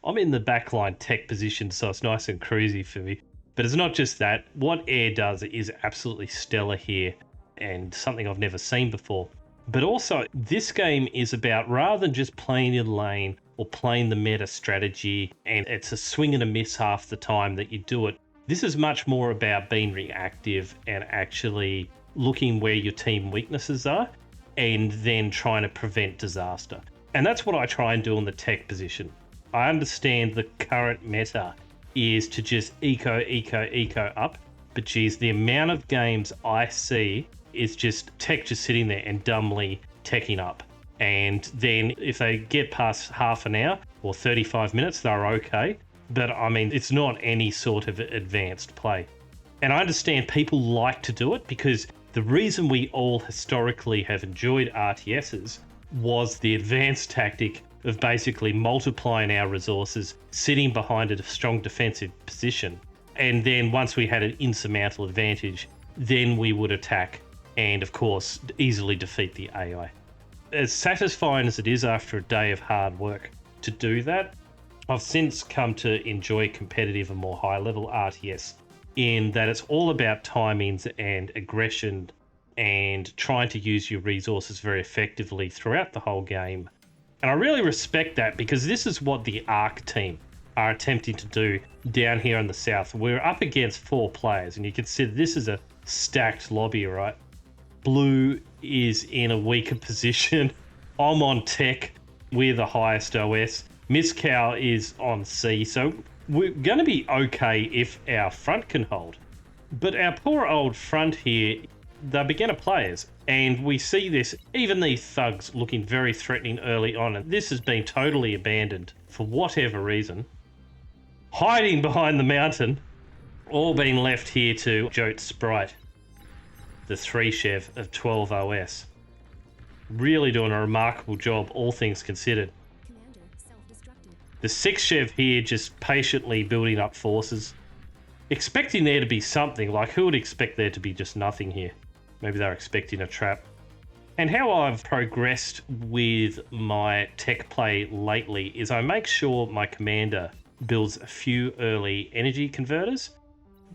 I'm in the backline tech position, so it's nice and cruisy for me. But it's not just that. What air does is absolutely stellar here and something I've never seen before. But also, this game is about, rather than just playing your lane or playing the meta strategy, and it's a swing and a miss half the time that you do it, this is much more about being reactive and actually looking where your team weaknesses are and then trying to prevent disaster. And that's what I try and do in the tech position. I understand the current meta is to just eco up, but geez, the amount of games I see is just tech just sitting there and dumbly teching up. And then if they get past half an hour or 35 minutes, they're okay. But I mean, it's not any sort of advanced play. And I understand people like to do it because the reason we all historically have enjoyed RTSs was the advanced tactic of basically multiplying our resources, sitting behind a strong defensive position. And then once we had an insurmountable advantage, then we would attack and, of course, easily defeat the AI. As satisfying as it is after a day of hard work to do that, I've since come to enjoy competitive and more high-level RTS in that it's all about timings and aggression and trying to use your resources very effectively throughout the whole game. And I really respect that because this is what the ARC team are attempting to do down here in the south. We're up against 4 players, and you can see this is a stacked lobby, right? Blue is in a weaker position. I'm on tech. We're the highest OS. Miss Cow is on C, so we're going to be okay if our front can hold. But our poor old front here, they're beginner players, and we see this, even these thugs looking very threatening early on, and this has been totally abandoned for whatever reason. Hiding behind the mountain, all being left here to Jote Sprite, the 3-Chev of 12 OS. Really doing a remarkable job, all things considered. The 6-Chev here just patiently building up forces, expecting there to be something. Like, who would expect there to be just nothing here? Maybe they're expecting a trap. And how I've progressed with my tech play lately is I make sure my commander builds a few early energy converters,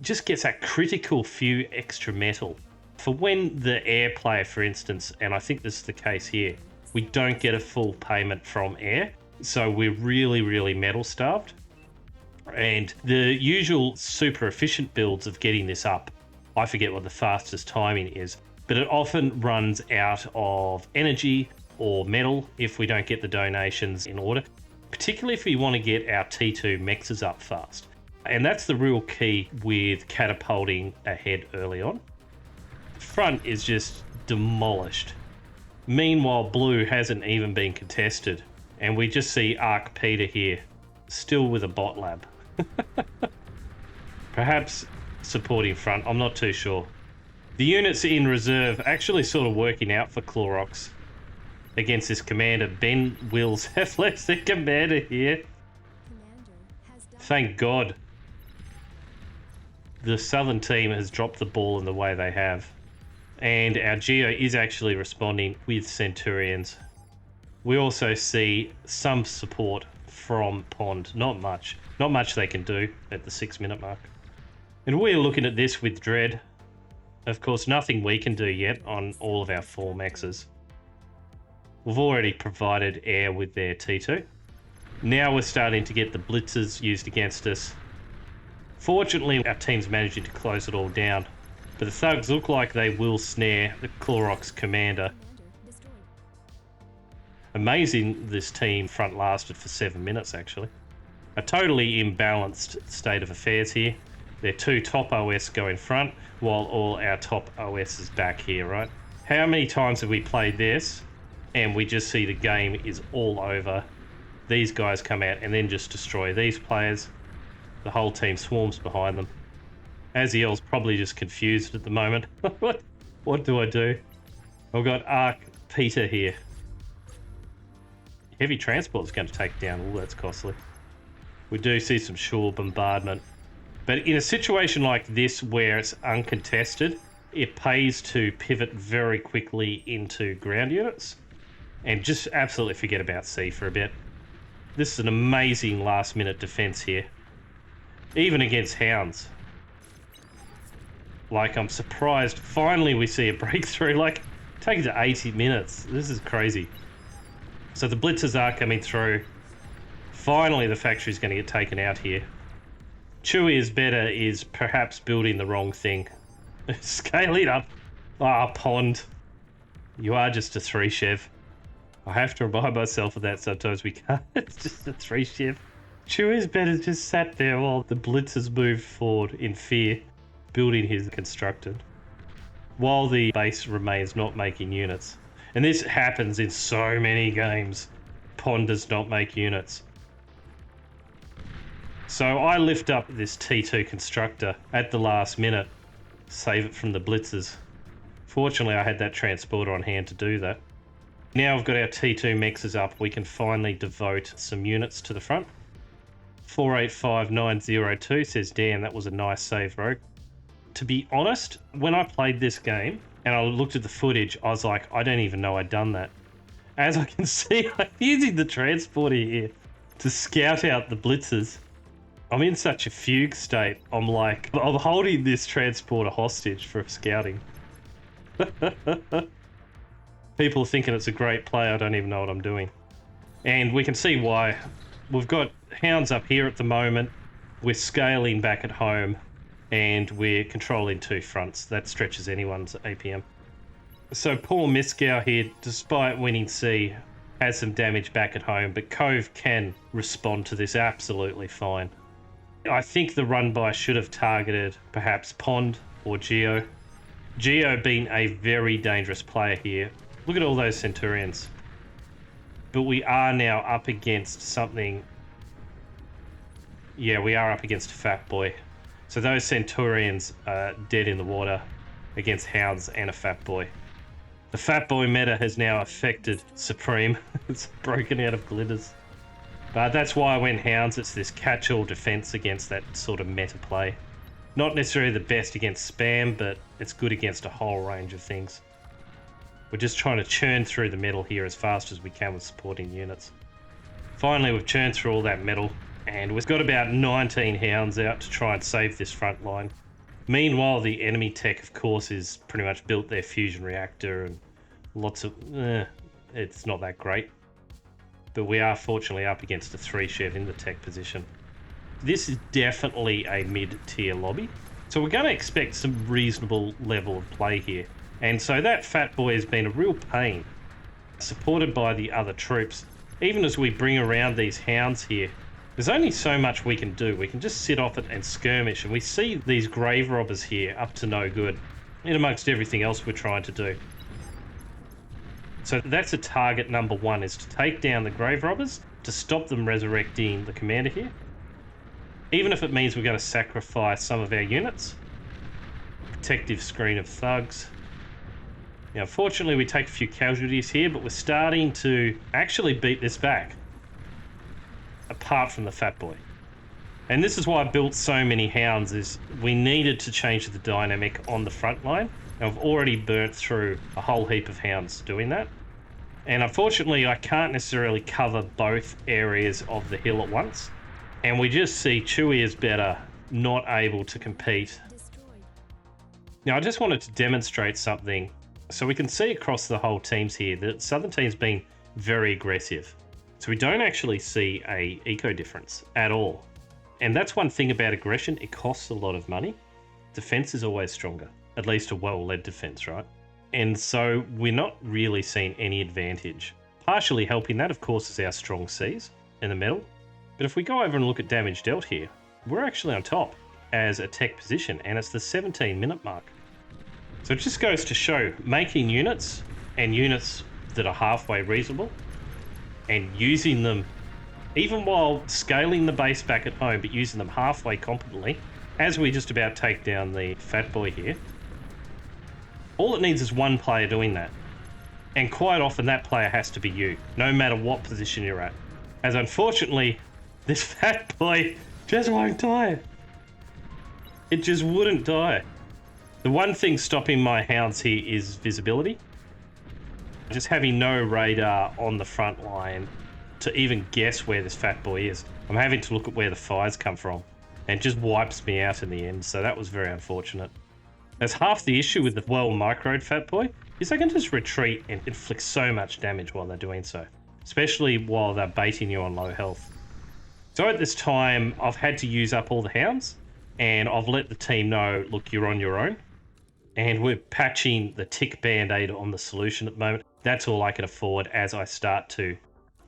just gets that critical few extra metal. For when the air player, for instance, and I think this is the case here, we don't get a full payment from air, so we're really metal starved. And the usual super efficient builds of getting this up, I forget what the fastest timing is, but it often runs out of energy or metal if we don't get the donations in order, particularly if we want to get our T2 mexes up fast. And that's the real key with catapulting ahead early on. Front is just demolished. Meanwhile, blue hasn't even been contested, and we just see Arc Peter here, still with a bot lab. Perhaps supporting front, I'm not too sure. The units in reserve actually sort of working out for Clorox against this commander. Ben Wills have left the commander here. Thank God. The southern team has dropped the ball in the way they have. And our Geo is actually responding with Centurions. We also see some support from Pond. Not much. Not much they can do at the 6-minute mark. And we're looking at this with dread. Of course, nothing we can do yet on all of our 4 mexes. We've already provided air with their T2. Now we're starting to get the blitzers used against us. Fortunately, our team's managing to close it all down. But the thugs look like they will snare the Clorox commander. Amazing this team front lasted for 7 minutes, actually. A totally imbalanced state of affairs here. Their 2 top OS go in front, while all our top OS is back here, right? How many times have we played this, and we just see the game is all over? These guys come out and then just destroy these players. The whole team swarms behind them. Aziel's probably just confused at the moment. What do I do? I've got Arc Peter here. Heavy transport is going to take down. Oh, that's costly. We do see some shore bombardment. But in a situation like this where it's uncontested, it pays to pivot very quickly into ground units and just absolutely forget about sea for a bit. This is an amazing last-minute defense here. Even against hounds. Like, I'm surprised. Finally, we see a breakthrough. Like, taking to 80 minutes. This is crazy. So the blitzers are coming through. Finally, the factory's going to get taken out here. Chewy is better is perhaps building the wrong thing. Scaling up. Ah, pond. You are just a 3-chev. I have to remind myself of that sometimes. We can't. It's just a 3-chev. Chewy's better just sat there while the blitzers moved forward in fear, building his constructed, while the base remains not making units. And this happens in so many games. Pond does not make units. So I lift up this T2 constructor at the last minute, save it from the blitzers. Fortunately, I had that transporter on hand to do that. Now we've got our T2 mexes up, we can finally devote some units to the front. 485902 says, damn, that was a nice save, Rogue. To be honest, when I played this game and I looked at the footage, I was like, I don't even know I'd done that. As I can see, I'm using the transporter here to scout out the blitzers. I'm in such a fugue state. I'm like, I'm holding this transporter hostage for scouting. People are thinking it's a great play. I don't even know what I'm doing. And we can see why. We've got hounds up here at the moment. We're scaling back at home. And we're controlling 2 fronts. That stretches anyone's APM. So poor Miskow here, despite winning C, has some damage back at home. But Cove can respond to this absolutely fine. I think the run by should have targeted perhaps Pond or Geo. Geo being a very dangerous player here. Look at all those Centurions. But we are now up against something. Yeah, we are up against a Fat Boy. So those Centurions are dead in the water against Hounds and a Fat Boy. The Fat Boy meta has now affected Supreme. It's broken out of glitters. But that's why when Hounds, it's this catch-all defense against that sort of meta play. Not necessarily the best against spam, but it's good against a whole range of things. We're just trying to churn through the metal here as fast as we can with supporting units. Finally, we've churned through all that metal, and we've got about 19 Hounds out to try and save this front line. Meanwhile, the enemy tech, of course, is pretty much built their fusion reactor and lots of... it's not that great. But we are fortunately up against a 3-chev in the tech position. This is definitely a mid-tier lobby, so we're going to expect some reasonable level of play here. And so that Fat Boy has been a real pain, supported by the other troops. Even as we bring around these Hounds here, there's only so much we can do. We can just sit off it and skirmish, and we see these grave robbers here up to no good, in amongst everything else we're trying to do. So that's a target number 1, is to take down the grave robbers, to stop them resurrecting the commander here. Even if it means we're going to sacrifice some of our units. Protective screen of thugs. Now, unfortunately, we take a few casualties here, but we're starting to actually beat this back. Apart from the Fat Boy. And this is why I built so many Hounds, is we needed to change the dynamic on the front line. I've already burnt through a whole heap of Hounds doing that. And unfortunately, I can't necessarily cover both areas of the hill at once. And we just see Chewy is better, not able to compete. Now, I just wanted to demonstrate something. So we can see across the whole teams here that Southern team's been very aggressive. So we don't actually see a eco difference at all. And that's one thing about aggression, it costs a lot of money. Defense is always stronger. At least a well-led defense, right? And so we're not really seeing any advantage. Partially helping that, of course, is our strong Cs in the middle. But if we go over and look at damage dealt here, we're actually on top as a tech position, and it's the 17-minute mark. So it just goes to show making units, and units that are halfway reasonable, and using them, even while scaling the base back at home, but using them halfway competently, as we just about take down the Fat Boy here. All it needs is one player doing that. And quite often that player has to be you, no matter what position you're at. As unfortunately, this Fat Boy just won't die. It just wouldn't die. The one thing stopping my Hounds here is visibility. Just having no radar on the front line to even guess where this fat boy is. I'm having to look at where the fires come from, and it just wipes me out in the end, so that was very unfortunate. That's half the issue with the well-microed fat boy, is they can just retreat and inflict so much damage while they're doing so, especially while they're baiting you on low health. So at this time, I've had to use up all the hounds, and I've let the team know, look, you're on your own. And we're patching the tick band-aid on the solution at the moment. That's all I can afford as I start to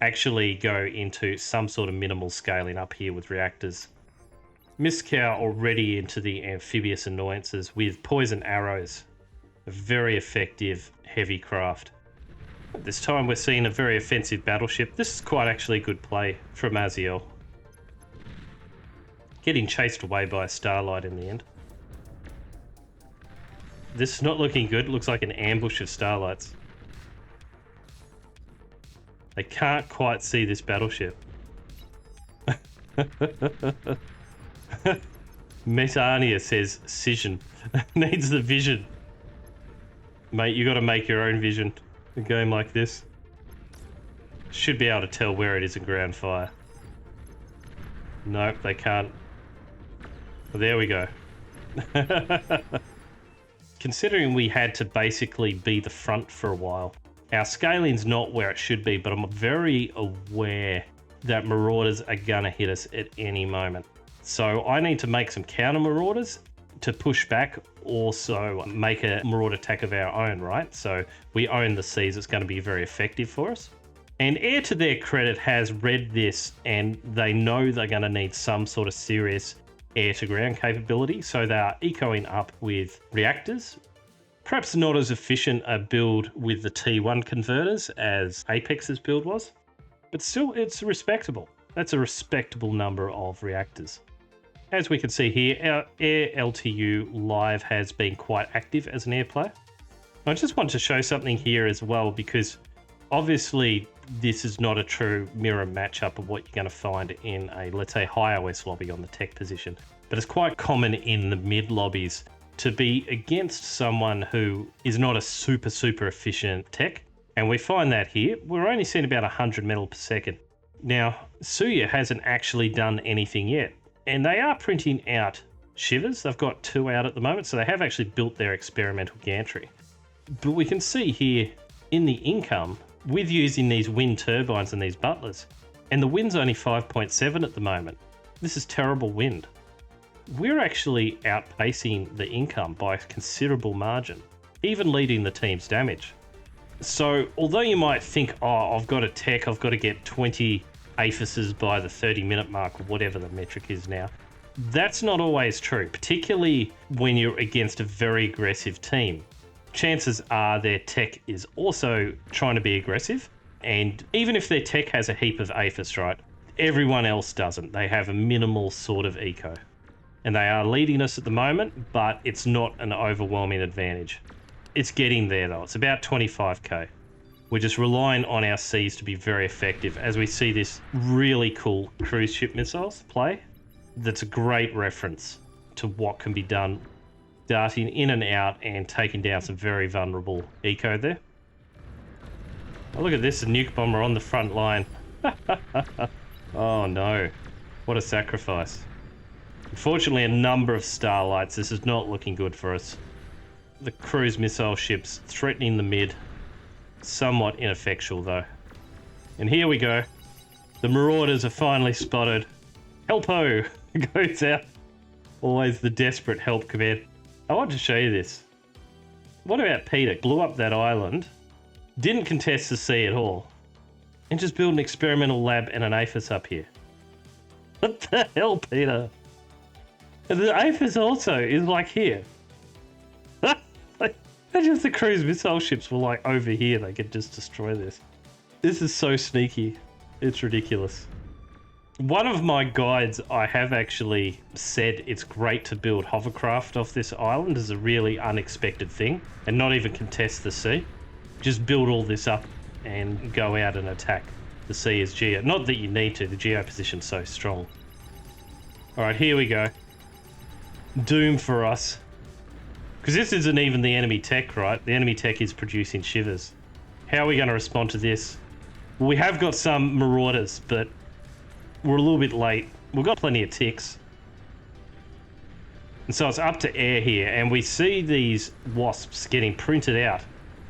actually go into some sort of minimal scaling up here with reactors. Miscow already into the amphibious annoyances with poison arrows. A very effective heavy craft. At this time we're seeing a very offensive battleship. This is quite actually good play from Aziel. Getting chased away by a starlight in the end. This is not looking good. It looks like an ambush of starlights. They can't quite see this battleship. Metania says Cision. Needs the vision. Mate, you got to make your own vision. A game like this. Should be able to tell where it is in ground fire. Nope, they can't. Well, there we go. Considering we had to basically be the front for a while, our scaling's not where it should be, but I'm very aware that marauders are gonna hit us at any moment. So I need to make some counter marauders to push back, also make a marauder attack of our own, right? So we own the seas, it's gonna be very effective for us. And Air, to their credit, has read this and they know they're gonna need some sort of serious air-to-ground capability, so they are ecoing up with reactors. Perhaps not as efficient a build with the T1 converters as Apex's build was, but still it's respectable. That's a respectable number of reactors. As we can see here, our Air LTU Live has been quite active as an air player. I just want to show something here as well, because obviously this is not a true mirror matchup of what you're going to find in a, let's say, high OS lobby on the tech position. But it's quite common in the mid lobbies to be against someone who is not a super efficient tech. And we find that here. We're only seeing about 100 metal per second. Now, Suya hasn't actually done anything yet. And they are printing out shivers. They've got 2 out at the moment, so they have actually built their experimental gantry. But we can see here in the income, with using these wind turbines and these butlers, and the wind's only 5.7 at the moment. This is terrible wind. We're actually outpacing the income by a considerable margin, even leading the team's damage. So although you might think, oh, I've got a tech, I've got to get 20 aphises by the 30-minute mark, or whatever the metric is now, that's not always true, particularly when you're against a very aggressive team. Chances are their tech is also trying to be aggressive, and even if their tech has a heap of aphis, right, everyone else doesn't. They have a minimal sort of eco. And they are leading us at the moment, but it's not an overwhelming advantage. It's getting there though. It's about 25k. We're just relying on our Cs to be very effective as we see this really cool cruise ship missiles play. That's a great reference to what can be done darting in and out and taking down some very vulnerable eco there. Oh, look at this, a nuke bomber on the front line. Oh no, what a sacrifice. Unfortunately, a number of starlights. This is not looking good for us. The cruise missile ships threatening the mid. Somewhat ineffectual though. And here we go. The marauders are finally spotted. Help-ho goes out. Always the desperate help command. I want to show you this. What about Peter? Blew up that island, didn't contest the sea at all, and just built an experimental lab and an APHIS up here. What the hell, Peter? And the APHIS also is like here. Imagine if the cruise missile ships were like over here, they could just destroy this. This is so sneaky. It's ridiculous. One of my guides, I have actually said it's great to build hovercraft off this island as a really unexpected thing and not even contest the sea. Just build all this up and go out and attack the sea as geo. Not that you need to, the geo position's so strong. Alright, here we go. Doom for us. Because this isn't even the enemy tech, right? The enemy tech is producing shivers. How are we going to respond to this? We have got some marauders, but we're a little bit late. We've got plenty of ticks. And so it's up to air here, and we see these wasps getting printed out,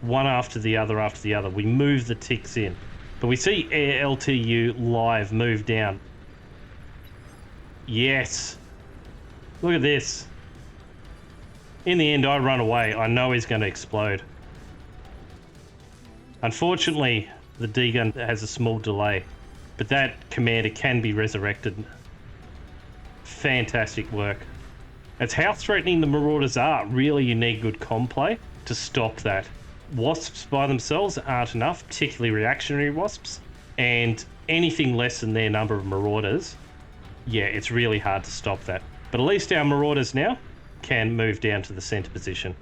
one after the other after the other. We move the ticks in. But we see air LTU live move down. Yes. Look at this. In the end, I run away. I know he's going to explode. Unfortunately, the D-gun has a small delay, but that commander can be resurrected. Fantastic work. It's how threatening the marauders are. Really, you need good comm play to stop that. Wasps by themselves aren't enough, particularly reactionary wasps, and anything less than their number of marauders, yeah, it's really hard to stop that. But at least our marauders now can move down to the centre position.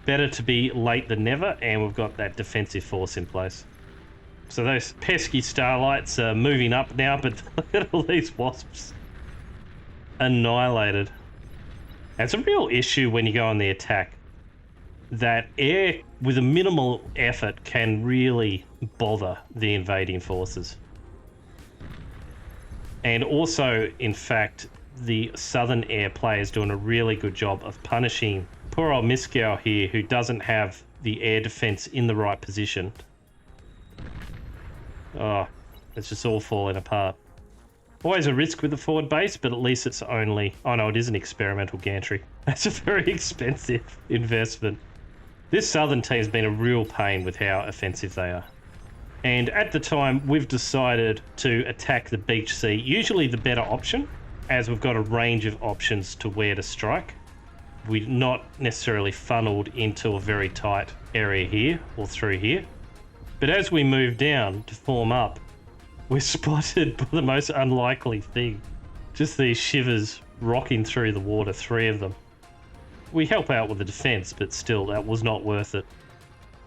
Better to be late than never, and we've got that defensive force in place. So those pesky starlights are moving up now, but look at all these wasps. Annihilated. And it's a real issue when you go on the attack, that air with a minimal effort can really bother the invading forces. And also, in fact, the southern air players doing a really good job of punishing poor old Miskow here, who doesn't have the air defense in the right position. Oh, it's just all falling apart. Always a risk with the forward base, but at least it's only... Oh no, it is an experimental gantry. That's a very expensive investment. This southern team's been a real pain with how offensive they are. And at the time, we've decided to attack the beach sea, usually the better option, as we've got a range of options to where to strike. We're not necessarily funneled into a very tight area here or through here. But as we move down to form up, we're spotted by the most unlikely thing. Just these shivers rocking through the water, 3 of them. We help out with the defense, but still, that was not worth it.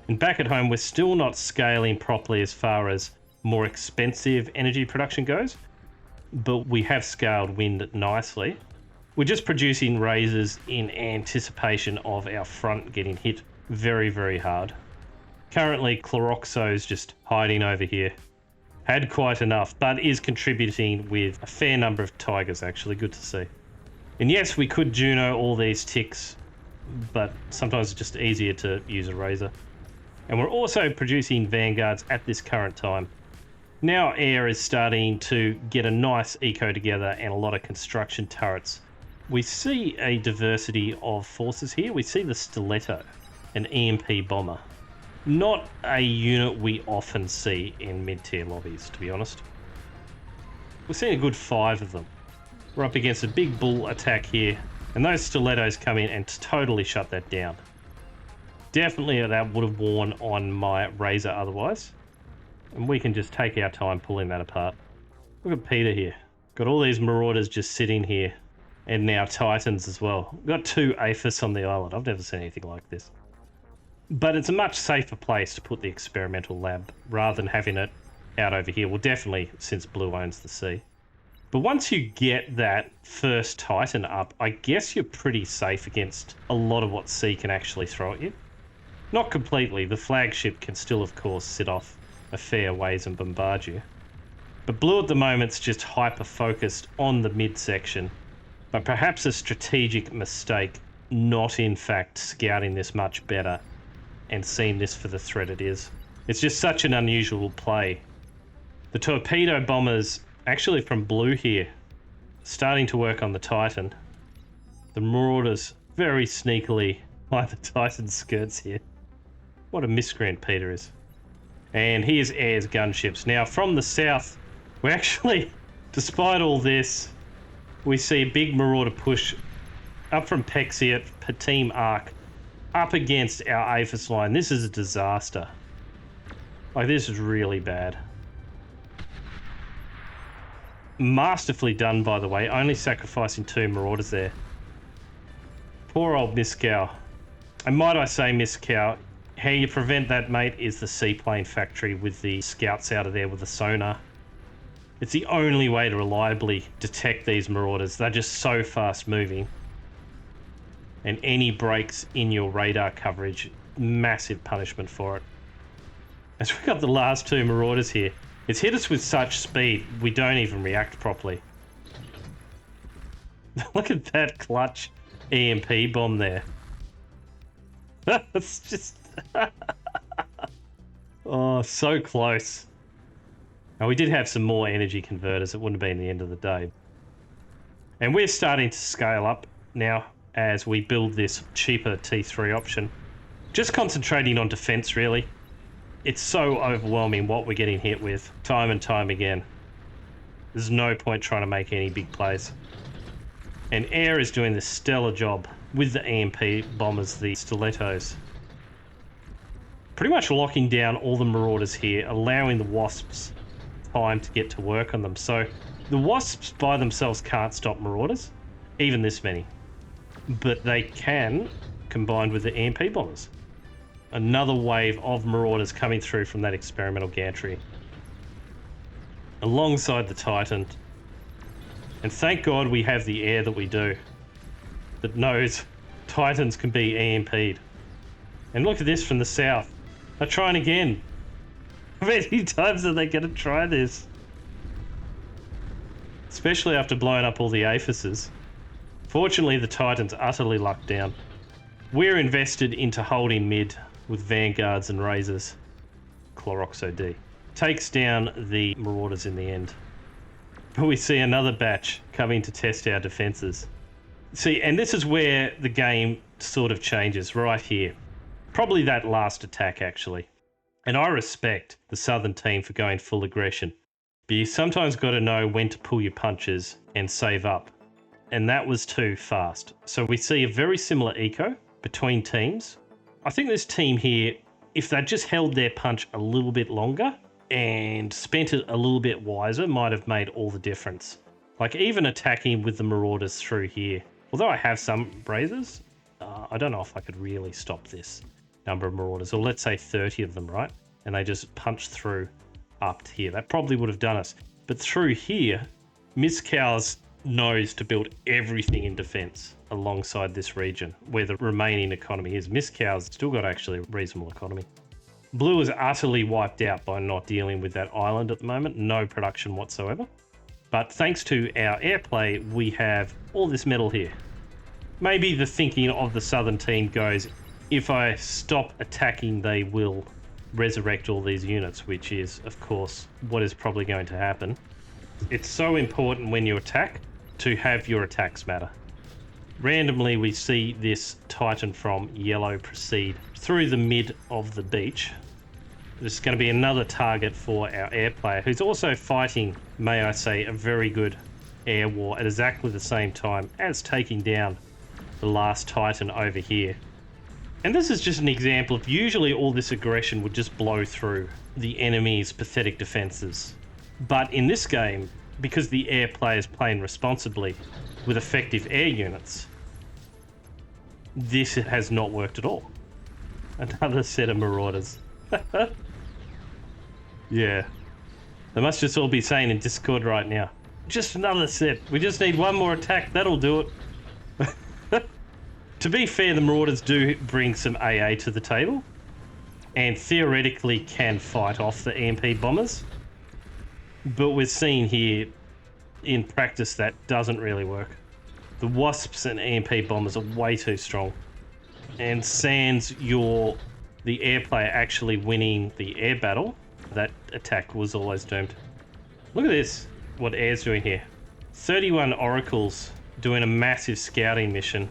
And back at home, we're still not scaling properly as far as more expensive energy production goes, but we have scaled wind nicely. We're just producing razors in anticipation of our front getting hit very, very hard. Currently, Chloroxo's just hiding over here. Had quite enough, but is contributing with a fair number of tigers, actually. Good to see. And yes, we could Juno all these ticks, but sometimes it's just easier to use a razor. And we're also producing vanguards at this current time. Now air is starting to get a nice eco together and a lot of construction turrets. We see a diversity of forces here. We see the Stiletto, an EMP bomber. Not a unit we often see in mid-tier lobbies, to be honest. We're seeing a good 5 of them. We're up against a big bull attack here, and those Stilettos come in and totally shut that down. Definitely that would have worn on my razor otherwise. And we can just take our time pulling that apart. Look at Peter here. Got all these marauders just sitting here. And now Titans as well. We've got 2 Aphis on the island. I've never seen anything like this. But it's a much safer place to put the experimental lab rather than having it out over here. Well, definitely since Blue owns the sea. But once you get that first Titan up, I guess you're pretty safe against a lot of what sea can actually throw at you. Not completely. The flagship can still, of course, sit off a fair ways and bombard you. But Blue at the moment's just hyper-focused on the midsection. But perhaps a strategic mistake, not in fact scouting this much better and seeing this for the threat it is. It's just such an unusual play. The torpedo bombers, actually from Blue here, starting to work on the Titan. The marauders very sneakily by the Titan skirts here. What a miscreant Peter is. And here's Air's gunships. Now from the south, we actually, despite all this, we see a big marauder push up from Pexiot, Team Arc, up against our Aphis line. This is a disaster. Like, this is really bad. Masterfully done, by the way, only sacrificing 2 marauders there. Poor old Miskow. And might I say, Miskow, how you prevent that, mate, is the seaplane factory with the scouts out of there with the sonar. It's the only way to reliably detect these marauders. They're just so fast moving. And any breaks in your radar coverage, massive punishment for it. As we got the last two Marauders here, it's hit us with such speed, we don't even react properly. Look at that clutch EMP bomb there. It's just... oh, so close. Now, we did have some more energy converters. It wouldn't have been the end of the day. And we're starting to scale up now as we build this cheaper T3 option. Just concentrating on defense, really. It's so overwhelming what we're getting hit with time and time again. There's no point trying to make any big plays. And air is doing this stellar job with the EMP bombers, the Stilettos. Pretty much locking down all the Marauders here, allowing the Wasps time to get to work on them. So the Wasps by themselves can't stop Marauders, even this many. But they can, combined with the EMP bombers. Another wave of Marauders coming through from that experimental gantry. Alongside the Titan. And thank God we have the air that we do. That knows Titans can be EMP'd. And look at this from the south. They're trying again. How many times are they going to try this? Especially after blowing up all the aphises. Fortunately, the Titan's utterly lucked down. We're invested into holding mid with Vanguards and Razors. Chloroxo D. Takes down the Marauders in the end. But we see another batch coming to test our defences. See, and this is where the game sort of changes, right here. Probably that last attack, actually. And I respect the Southern team for going full aggression. But you sometimes got to know when to pull your punches and save up. And that was too fast. So we see a very similar eco between teams. I think this team here, if they'd just held their punch a little bit longer and spent it a little bit wiser, might have made all the difference. Like even attacking with the Marauders through here. Although I have some Razors, I don't know if I could really stop this number of Marauders. Or let's say 30 of them, right? And they just punch through up to here. That probably would have done us. But through here, Miskow's knows to build everything in defense alongside this region where the remaining economy is. Miskow's still got actually a reasonable economy. Blue is utterly wiped out by not dealing with that island at the moment. No production whatsoever. But thanks to our airplay, we have all this metal here. Maybe the thinking of the Southern team goes, if I stop attacking, they will resurrect all these units, which is, of course, what is probably going to happen. It's so important when you attack to have your attacks matter. Randomly, we see this Titan from yellow proceed through the mid of the beach. This is going to be another target for our air player, who's also fighting, may I say, a very good air war at exactly the same time as taking down the last Titan over here. And this is just an example of usually all this aggression would just blow through the enemy's pathetic defenses. But in this game, because the air player is playing responsibly with effective air units, this has not worked at all. Another set of Marauders. Yeah. They must just all be saying in Discord right now, just another set. We just need one more attack. That'll do it. To be fair, the Marauders do bring some AA to the table and theoretically can fight off the EMP bombers. But we're seeing here in practice that doesn't really work. The Wasps and EMP bombers are way too strong. And sans the air player actually winning the air battle, that attack was always doomed. Look at this, what air's doing here. 31 oracles doing a massive scouting mission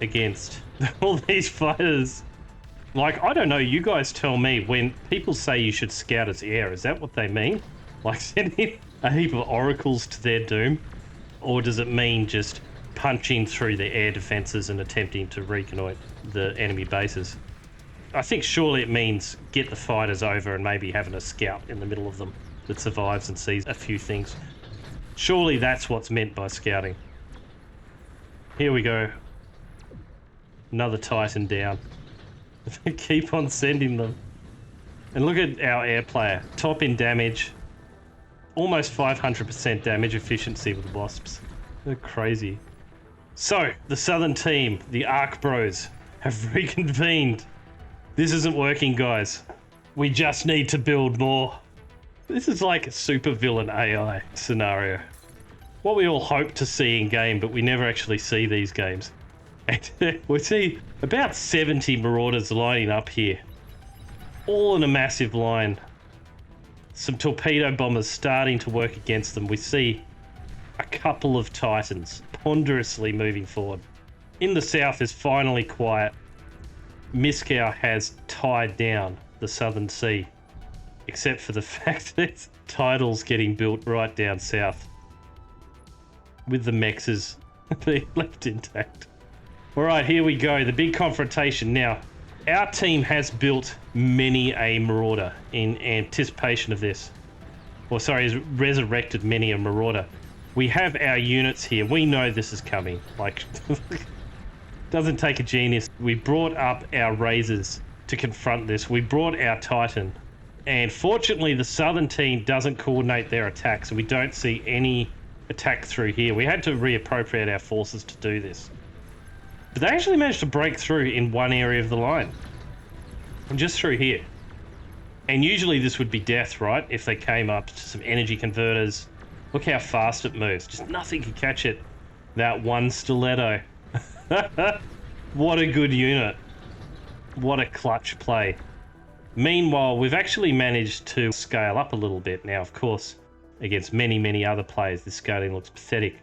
against all these fighters. Like, I don't know, you guys tell me, when people say you should scout as air, is that what they mean? Like sending a heap of oracles to their doom? Or does it mean just punching through the air defenses and attempting to reconnoit the enemy bases? I think surely it means get the fighters over and maybe having a scout in the middle of them that survives and sees a few things. Surely that's what's meant by scouting. Here we go. Another Titan down. Keep on sending them. And look at our air player. Top in damage. Almost 500% damage efficiency with Wasps. They're crazy. So, the Southern team, the Arc Bros, have reconvened. This isn't working, guys. We just need to build more. This is like a super villain AI scenario. What we all hope to see in game, but we never actually see these games. And we see about 70 Marauders lining up here. All in a massive line. Some torpedo bombers starting to work against them. We see a couple of Titans ponderously moving forward. In the south is finally quiet. Moscow has tied down the southern sea, except for the fact that tidal's getting built right down south, with the mexes being left intact. All right, here we go. The big confrontation. Now, our team has built many a Marauder in anticipation of this. Or sorry, has resurrected many a Marauder. We have our units here. We know this is coming. Like, doesn't take a genius. We brought up our Razors to confront this. We brought our Titan. And fortunately, the southern team doesn't coordinate their attacks, so we don't see any attack through here. We had to reappropriate our forces to do this. But they actually managed to break through in one area of the line. And just through here. And usually this would be death, right? If they came up to some energy converters. Look how fast it moves. Just nothing could catch it. That one Stiletto. What a good unit. What a clutch play. Meanwhile, we've actually managed to scale up a little bit. Now, of course, against many, many other players, this scaling looks pathetic.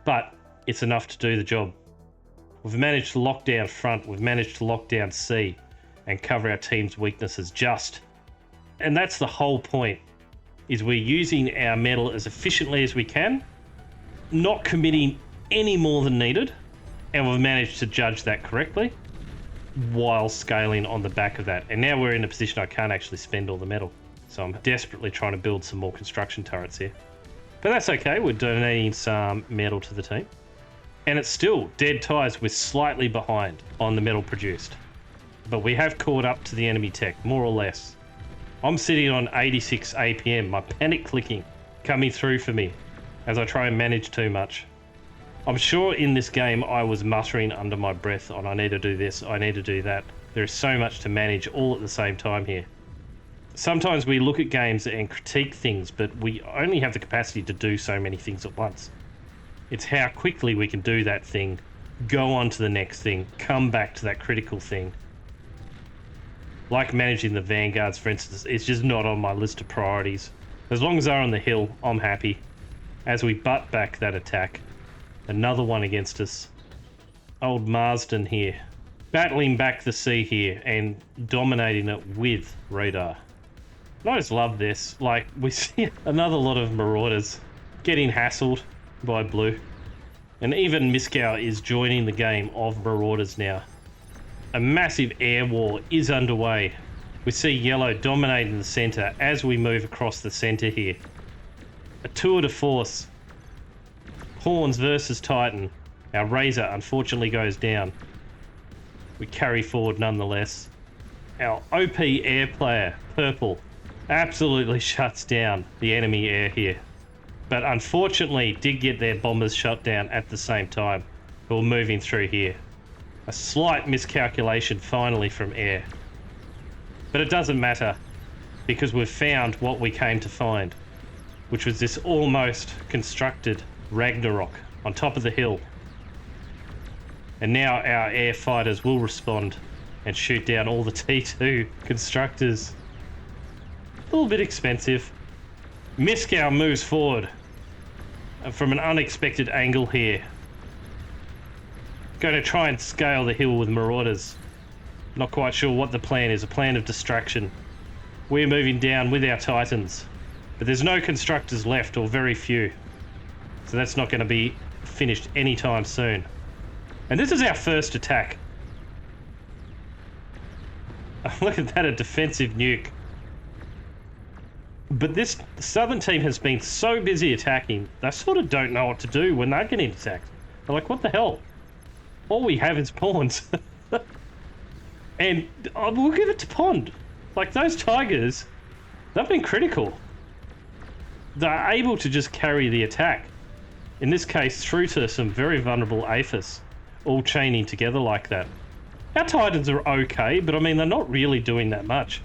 But it's enough to do the job. We've managed to lock down front, we've managed to lock down C and cover our team's weaknesses just. And that's the whole point, is we're using our metal as efficiently as we can, not committing any more than needed, and we've managed to judge that correctly while scaling on the back of that. And now we're in a position I can't actually spend all the metal. So I'm desperately trying to build some more construction turrets here. But that's okay, we're donating some metal to the team. And it's still dead ties, we're slightly behind on the metal produced. But we have caught up to the enemy tech, more or less. I'm sitting on 86 APM, my panic clicking coming through for me as I try and manage too much. I'm sure in this game I was muttering under my breath on I need to do this, I need to do that. There is so much to manage all at the same time here. Sometimes we look at games and critique things, but we only have the capacity to do so many things at once. It's how quickly we can do that thing, go on to the next thing, come back to that critical thing. Like managing the vanguards, for instance, it's just not on my list of priorities. As long as they're on the hill, I'm happy. As we butt back that attack, another one against us. Old Marsden here, battling back the sea here and dominating it with radar. And I just love this. Like, we see another lot of Marauders getting hassled by blue. And even Moscow is joining the game of Marauders now. A massive air war is underway. We see yellow dominating the centre as we move across the centre here. A tour de force. Horns versus Titan. Our Razor unfortunately goes down. We carry forward nonetheless. Our OP air player, Purple, absolutely shuts down the enemy air here. But unfortunately did get their bombers shut down at the same time, who were moving through here. A slight miscalculation finally from air. But it doesn't matter, because we've found what we came to find, which was this almost constructed Ragnarok on top of the hill. And now our air fighters will respond and shoot down all the T2 constructors. A little bit expensive. Moscow moves forward from an unexpected angle here. Going to try and scale the hill with Marauders. Not quite sure what the plan is, a plan of distraction. We're moving down with our Titans, but there's no constructors left, or very few. So that's not going to be finished anytime soon. And this is our first attack. Look at that, a defensive nuke. But this southern team has been so busy attacking, they sort of don't know what to do when they're getting attacked. They're like, what the hell? All we have is pawns. And we'll give it to Pond. Like, those Tigers, they've been critical. They're able to just carry the attack. In this case, through to some very vulnerable Aphis, all chaining together like that. Our Titans are okay, but I mean, they're not really doing that much.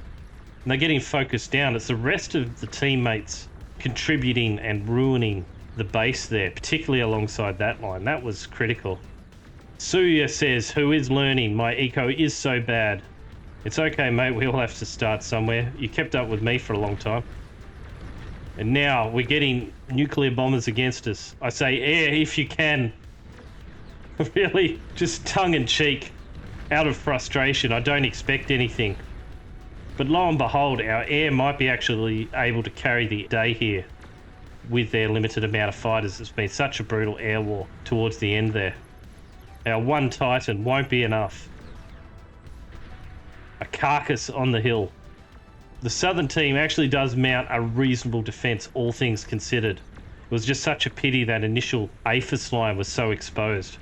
And they're getting focused down. It's the rest of the teammates contributing and ruining the base there, particularly alongside that line. That was critical. Suya says, who is learning? My eco is so bad. It's okay, mate. We all have to start somewhere. You kept up with me for a long time. And now we're getting nuclear bombers against us. I say air if you can. Really, just tongue-in-cheek, out of frustration. I don't expect anything. But lo and behold, our air might be actually able to carry the day here with their limited amount of fighters. It's been such a brutal air war towards the end there. Our one Titan won't be enough. A carcass on the hill. The southern team actually does mount a reasonable defense, all things considered. It was just such a pity that initial Aphis line was so exposed.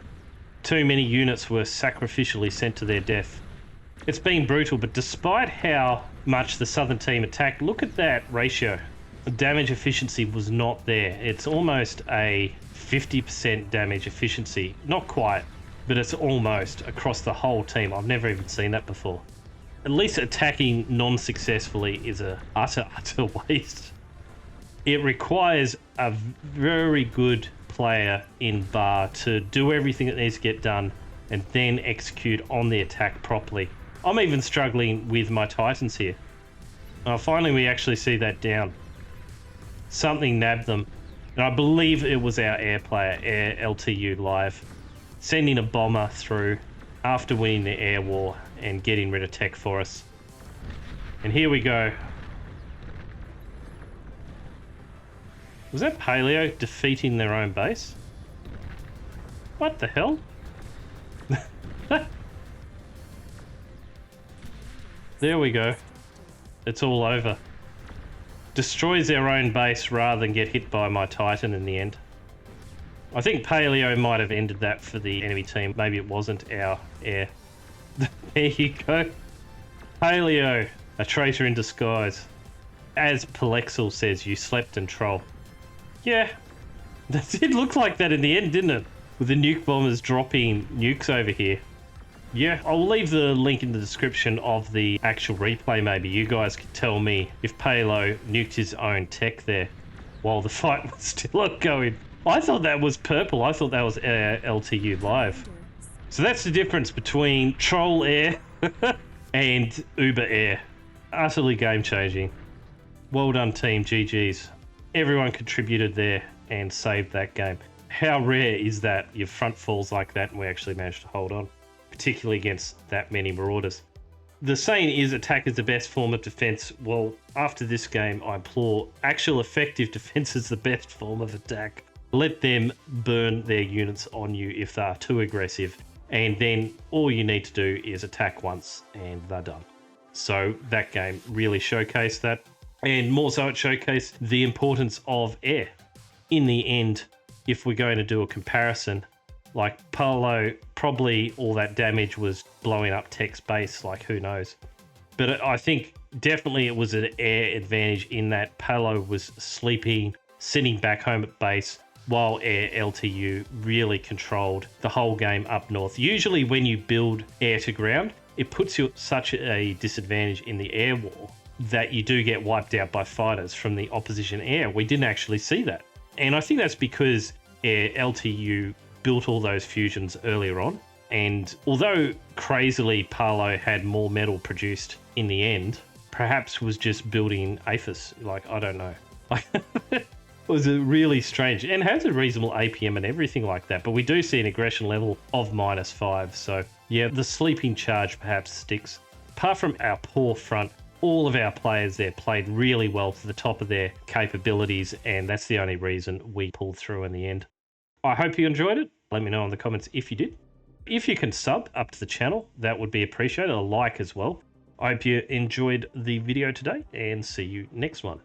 Too many units were sacrificially sent to their death. It's been brutal, but despite how much the southern team attacked, look at that ratio. The damage efficiency was not there. It's almost a 50% damage efficiency. Not quite, but it's almost across the whole team. I've never even seen that before. At least attacking non-successfully is a utter waste. It requires a very good player in bar to do everything that needs to get done and then execute on the attack properly. I'm even struggling with my Titans here. Finally, we actually see that down. Something nabbed them, and I believe it was our air player, Air LTU Live, sending a bomber through after winning the air war and getting rid of tech for us. And here we go. Was that Paleo defeating their own base? What the hell? There we go. It's all over. Destroys their own base rather than get hit by my Titan in the end. I think Paleo might have ended that for the enemy team. Maybe it wasn't our air. There you go. Paleo, a traitor in disguise. As Palexel says, you slept and troll. Yeah, that did look like that in the end, didn't it? With the nuke bombers dropping nukes over here. Yeah, I'll leave the link in the description of the actual replay maybe. You guys can tell me if Palo nuked his own tech there while the fight was still ongoing. I thought that was purple. I thought that was LTU Live. So that's the difference between Troll Air and Uber Air. Utterly game-changing. Well done, team. GG's. Everyone contributed there and saved that game. How rare is that your front falls like that and we actually managed to hold on, particularly against that many Marauders. The saying is attack is the best form of defense. Well, after this game, I implore actual effective defense is the best form of attack. Let them burn their units on you if they are too aggressive, and then all you need to do is attack once and they're done. So that game really showcased that, and more so it showcased the importance of air. In the end, if we're going to do a comparison, like Palo, probably all that damage was blowing up Tech's base, like who knows. But I think definitely it was an air advantage in that Palo was sleeping, sitting back home at base, while Air LTU really controlled the whole game up north. Usually when you build air to ground, it puts you at such a disadvantage in the air war that you do get wiped out by fighters from the opposition air. We didn't actually see that. And I think that's because Air LTU built all those fusions earlier on. And although crazily Palo had more metal produced in the end, perhaps was just building Aphis. Like, I don't know. It was a really strange and has a reasonable APM and everything like that. But we do see an aggression level of -5. So yeah, the sleeping charge perhaps sticks. Apart from our poor front, all of our players there played really well to the top of their capabilities. And that's the only reason we pulled through in the end. I hope you enjoyed it. Let me know in the comments if you did. If you can sub up to the channel, that would be appreciated. A like as well. I hope you enjoyed the video today and see you next one.